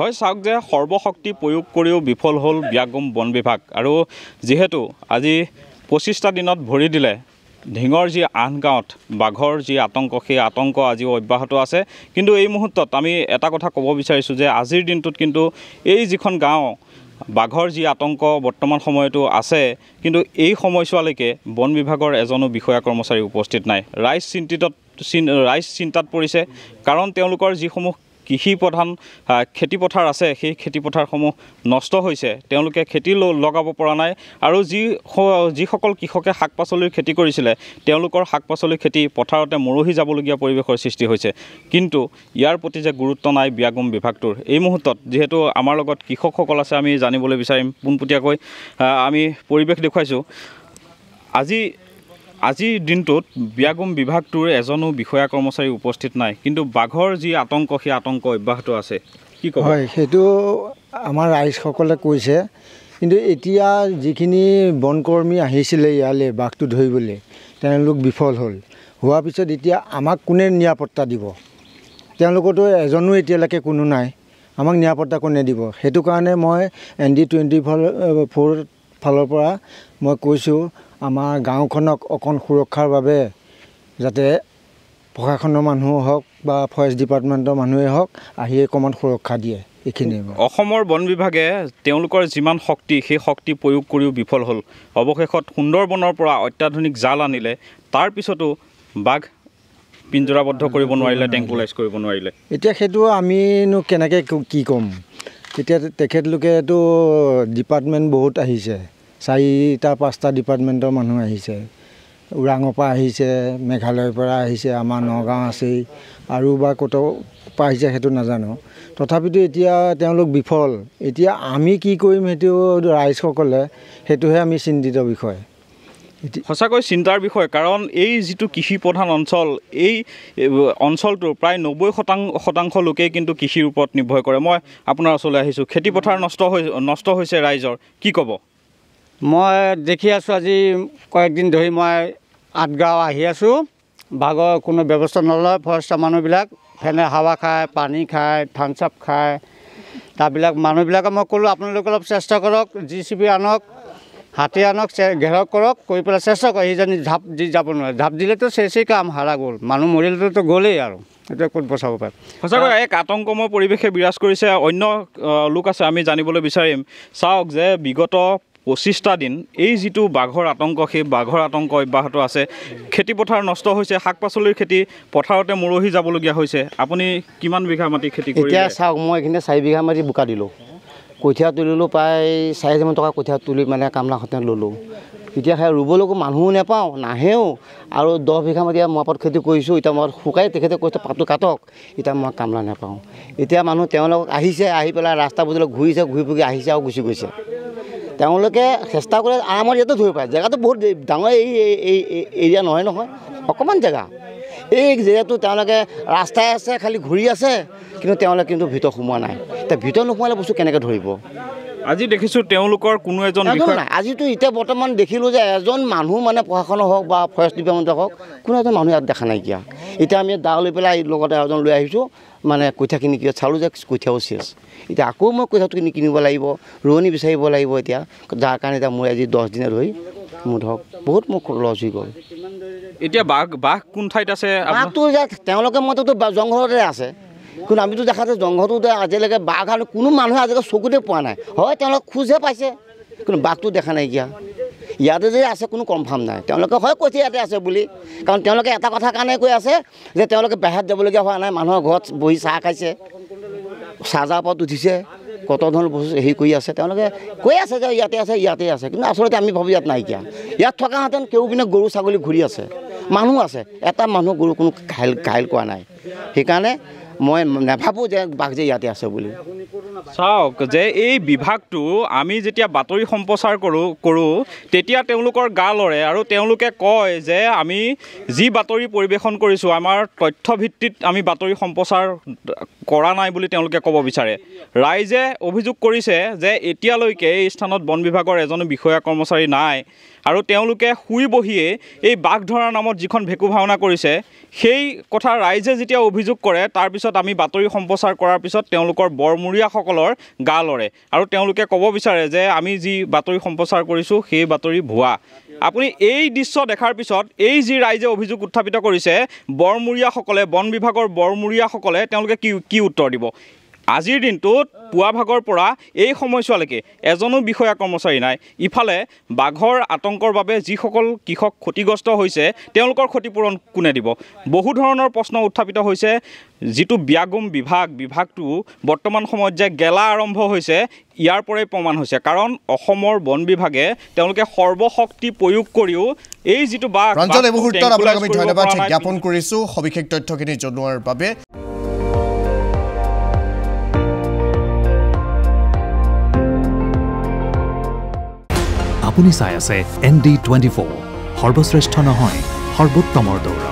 হয় চাওক যে সৰ্বশক্তি প্ৰয়োগ কৰিও বিফল হ'ল ব্যাগম বন বিভাগ আৰু যেহেতু আজি 25টা দিনত ভৰি দিলে ঢিঙৰ যি 8 গাঁৱত বাঘৰ যি আতংক সেই আতংক আজিও অব্যাহত আছে কিন্তু এই মুহূৰ্তত আমি এটা কথা ক'ব বিচাৰিছোঁ যে আজিৰ দিনটোত কিন্তু এই যিখন গাঁও বাঘৰ যি আতংক বৰ্তমান সময়তো আছে কিন্তু এই সময়ছোৱালৈকে বন বিভাগৰ এজনো বিষয়া কৰ্মচাৰী উপস্থিত নাই ৰাইজ চিন্তাত পৰিছে কাৰণ তেওঁলোকৰ যিসমূহ কৃষি প্ৰধান খেতিপথাৰ আছে সেই খেতিপথাৰসমূহ নষ্ট হৈছে তেওঁলোকে খেতি লগাব পৰা নাই আৰু যিসকল কৃষকে শাক পাচলিৰ খেতি কৰিছিলে তেওঁলোকৰ শাক পাচলিৰ খেতি পথাৰতে মৰহি যাবলগীয়া পৰিৱেশৰ সৃষ্টি হৈছে কিন্তু ইয়াৰ প্ৰতি যে গুৰুত্ব নাই ব্যাগম বিভাগটোৰ এই মুহূৰ্তত যেহেতু আমাৰ লগত কৃষকসকল আছে আমি জানিবলৈ বিচাৰিম পোনপটীয়াকৈ আমি পৰিৱেশ দেখুৱাইছোঁ আজিৰ দিনটোত ব্যাগম বিভাগটোৰ এজনো বিষয়া কৰ্মচাৰী উপস্থিত নাই কিন্তু বাঘৰ যি আতংক সেই আতংক অব্যাহত আছে কি ক'ব হয় সেইটো আমাৰ ৰাইজসকলে কৈছে কিন্তু এতিয়া যিখিনি বনকৰ্মী আহিছিলে ইয়ালৈ বাঘটো ধৰিবলৈ তেওঁলোক বিফল হ'ল হোৱাৰ পিছত এতিয়া আমাক কোনে নিৰাপত্তা দিব তেওঁলোকৰতো এজনো এতিয়ালৈকে কোনো নাই আমাক নিৰাপত্তা কোনে দিব সেইটো কাৰণে মই ND24 ফালৰ পৰা মই কৈছোঁ আমাৰ গাঁওখনক অকণ সুৰক্ষাৰ বাবে যাতে প্ৰশাসনৰ মানুহ হওক বা ফৰেষ্ট ডিপাৰ্টমেণ্টৰ মানুহে হওক আহি অকণমান সুৰক্ষা দিয়ে এইখিনিয়ে অসমৰ বন বিভাগে তেওঁলোকৰ যিমান শক্তি সেই শক্তি প্ৰয়োগ কৰিও বিফল হ'ল অৱশেষত সুন্দৰবনৰ পৰা অত্যাধুনিক জাল আনিলে তাৰ পিছতো বাঘ পিঞ্জৰাবদ্ধ কৰিব নোৱাৰিলে টেংকুলাইজ কৰিব নোৱাৰিলে এতিয়া সেইটো আমিনো কেনেকৈ কি ক'ম এতিয়া তেখেতলোকেতো ডিপাৰ্টমেণ্ট বহুত আহিছে 4টা 5টা ডিপাৰ্টমেণ্টৰ মানুহ আহিছে ওৰাঙৰ পৰা আহিছে মেঘালয়ৰ পৰা আহিছে আমাৰ নগাঁও আছেই আৰু বা ক'ত পৰা আহিছে সেইটো নাজানো তথাপিতো এতিয়া তেওঁলোক বিফল এতিয়া আমি কি কৰিম সেইটো ৰাইজসকলে সেইটোহে আমি চিন্তিত বিষয় সঁচাকৈ চিন্তাৰ বিষয় কাৰণ এই যিটো কৃষি প্ৰধান অঞ্চল এই অঞ্চলটোৰ প্ৰায় 90% লোকেই কিন্তু কৃষিৰ ওপৰত নিৰ্ভৰ কৰে মই আপোনাৰ ওচৰলৈ আহিছোঁ খেতিপথাৰ নষ্ট হৈছে ৰাইজৰ কি ক'ব মই দেখি আছোঁ আজি কয়েকদিন ধৰি মই 8 গাঁও আহি আছোঁ বাঘৰ কোনো ব্যৱস্থা নলয় ফৰেষ্টৰ মানুহবিলাক ফেনে হাৱা খায় পানী খায় থামচাপ খায় তাৰবিলাক মানুহবিলাকে মই ক'লোঁ আপোনালোকে অলপ চেষ্টা কৰক JCB আনক হাতী আনক ঘেৰক কৰক কৰি পেলাই চেষ্টা কৰক সেইজনী ঝাপ দি যাব নোৱাৰে ঝাপ দিলেতো চেচেই কাম হাৰা গ'ল মানুহ মৰিলেতো গ'লেই আৰু এতিয়া ক'ত বচাব পাৰে সঁচাকৈ এক আতংকময় পৰিৱেশে বিৰাজ কৰিছে অন্য লোক আছে আমি জানিবলৈ বিচাৰিম চাওক যে বিগত 25টা দিন এই যিটো বাঘৰ আতংক সেই বাঘৰ আতংক অব্যাহত আছে খেতিপথাৰ নষ্ট হৈছে শাক পাচলিৰ খেতি পথাৰতে মৰহি যাবলগীয়া হৈছে আপুনি কিমান বিঘা মাটি খেতি কৰিলে এতিয়া চাওক মই এইখিনি 4 বিঘা মাটি বোকা দিলোঁ কঠীয়া তুলিলোঁ প্ৰায় 4,000 মান টকা কঠীয়া তুলি মানে কামলাখতে ল'লোঁ এতিয়া সেই ৰুবলৈকো মানুহো নাপাওঁ নাহেও আৰু 10 বিঘা মাটি মই পাত খেতি কৰিছোঁ এতিয়া মই শুকাই তেখেতে কৈছে পাতটো কাটক এতিয়া মই কামলা নাপাওঁ এতিয়া মানুহ তেওঁলোক আহিছে আহি পেলাই ৰাস্তা বদলত ঘূৰিছে ঘূৰি ফুৰি আহিছে আৰু গুচি গৈছে তেওঁলোকে চেষ্টা কৰে আৰামত ইয়াতে ধৰিব পাৰে জেগাটো বহুত ডাঙৰ এই এৰিয়া নহয় অকণমান জেগা এই জেগাটো তেওঁলোকে ৰাস্তাই আছে খালি ঘূৰি আছে কিন্তু তেওঁলোকে কিন্তু ভিতৰত সোমোৱা নাই এতিয়া ভিতৰত নোসোমালে বস্তু কেনেকৈ ধৰিব আজি দেখিছোঁ তেওঁলোকৰ কোনো এজন নাই আজিতো এতিয়া বৰ্তমান দেখিলোঁ যে এজন মানুহ মানে প্ৰশাসনৰ হওক বা ফৰেষ্ট ডিপাৰ্টমেণ্টৰ হওক কোনো এজন মানুহ ইয়াত দেখা নাইকিয়া এতিয়া আমি দা লৈ পেলাই লগতে এজন লৈ আহিছোঁ মানে কঠীয়াখিনি চালোঁ যে কঠীয়াও চেচ এতিয়া আকৌ মই কঠীয়াটো কিনিব লাগিব ৰোৱনী বিচাৰিব লাগিব এতিয়া যাৰ কাৰণে এতিয়া মোৰ আজি 10 দিনে ধৰি মোৰ ধৰক বহুত মোক লছ হৈ গ'ল এতিয়া বাঘ কোন ঠাইত আছে বাঘটো যে তেওঁলোকে মইতো জংঘলতে আছে কিন্তু আমিতো দেখাতে জংঘলটো আজিলৈকে বাঘ আৰু কোনো মানুহে আজিলৈকে চকুতে পোৱা নাই হয় তেওঁলোকে খোজহে পাইছে কিন্তু বাঘটো দেখা নাইকিয়া ইয়াতে যে আছে কোনো কনফাৰ্ম নাই তেওঁলোকে হয় কৈছে ইয়াতে আছে বুলি কাৰণ তেওঁলোকে এটা কথা কাৰণে কৈ আছে যে তেওঁলোকে বাহিৰত যাবলগীয়া হোৱা নাই মানুহৰ ঘৰত বহি চাহ খাইছে চাহজাৰ ওপৰত উঠিছে কত ধৰণৰ বস্তু হেৰি কৰি আছে তেওঁলোকে কৈ আছে যে ইয়াতে আছে কিন্তু আচলতে আমি ভাবোঁ ইয়াত নাইকিয়া ইয়াত থকাহেঁতেন কেউপিনে গৰু ছাগলী ঘূৰি আছে মানুহ আছে এটা মানুহ গৰু কোনো ঘাইল কৰা নাই সেইকাৰণে মই নাভাবোঁ যে বাঘ যে ইয়াতে আছে বুলি চাওক যে এই বিভাগটো আমি যেতিয়া বাতৰি সম্প্ৰচাৰ কৰোঁ তেতিয়া তেওঁলোকৰ গা লৰে আৰু তেওঁলোকে কয় যে আমি যি বাতৰি পৰিৱেশন কৰিছোঁ আমাৰ তথ্যভিত্তিত আমি বাতৰি সম্প্ৰচাৰ কৰা নাই বুলি তেওঁলোকে ক'ব বিচাৰে ৰাইজে অভিযোগ কৰিছে যে এতিয়ালৈকে এই স্থানত বন বিভাগৰ এজনো বিষয়া কৰ্মচাৰী নাই আৰু তেওঁলোকে শুই বহিয়ে এই বাঘ ধৰাৰ নামত যিখন ভেকু ভাওনা কৰিছে সেই কথা ৰাইজে যেতিয়া অভিযোগ কৰে তাৰ পিছত আমি বাতৰি সম্প্ৰচাৰ কৰাৰ পিছত তেওঁলোকৰ বৰমূৰীয়াসকলৰ গা লৰে আৰু তেওঁলোকে ক'ব বিচাৰে যে আমি যি বাতৰি সম্প্ৰচাৰ কৰিছোঁ সেই বাতৰি ভুৱা আপুনি এই দৃশ্য দেখাৰ পিছত এই যি ৰাইজে অভিযোগ উত্থাপিত কৰিছে বৰমূৰীয়াসকলে বন বিভাগৰ বৰমূৰীয়াসকলে তেওঁলোকে কি উত্তৰ দিব আজিৰ দিনটোত পুৱা ভাগৰ পৰা এই সময়ছোৱালৈকে এজনো বিষয়া কৰ্মচাৰী নাই ইফালে বাঘৰ আতংকৰ বাবে যিসকল কৃষক ক্ষতিগ্ৰস্ত হৈছে তেওঁলোকৰ ক্ষতিপূৰণ কোনে দিব বহু ধৰণৰ প্ৰশ্ন উত্থাপিত হৈছে যিটো ব্যাগম বিভাগটো বৰ্তমান সময়ত যে গেলা আৰম্ভ হৈছে ইয়াৰ পৰাই প্ৰমাণ হৈছে কাৰণ অসমৰ বন বিভাগে তেওঁলোকে সৰ্বশক্তি প্ৰয়োগ কৰিও এই যিটো বাঘ ৰঞ্জন এই মুহূৰ্তত আপোনাক আমি ধন্যবাদ জ্ঞাপন কৰিছোঁ সবিশেষ তথ্যখিনি জনোৱাৰ বাবে আপুনি চাই আছে ND24 সৰ্বশ্ৰেষ্ঠ নহয় সৰ্বোত্তমৰ দৌৰা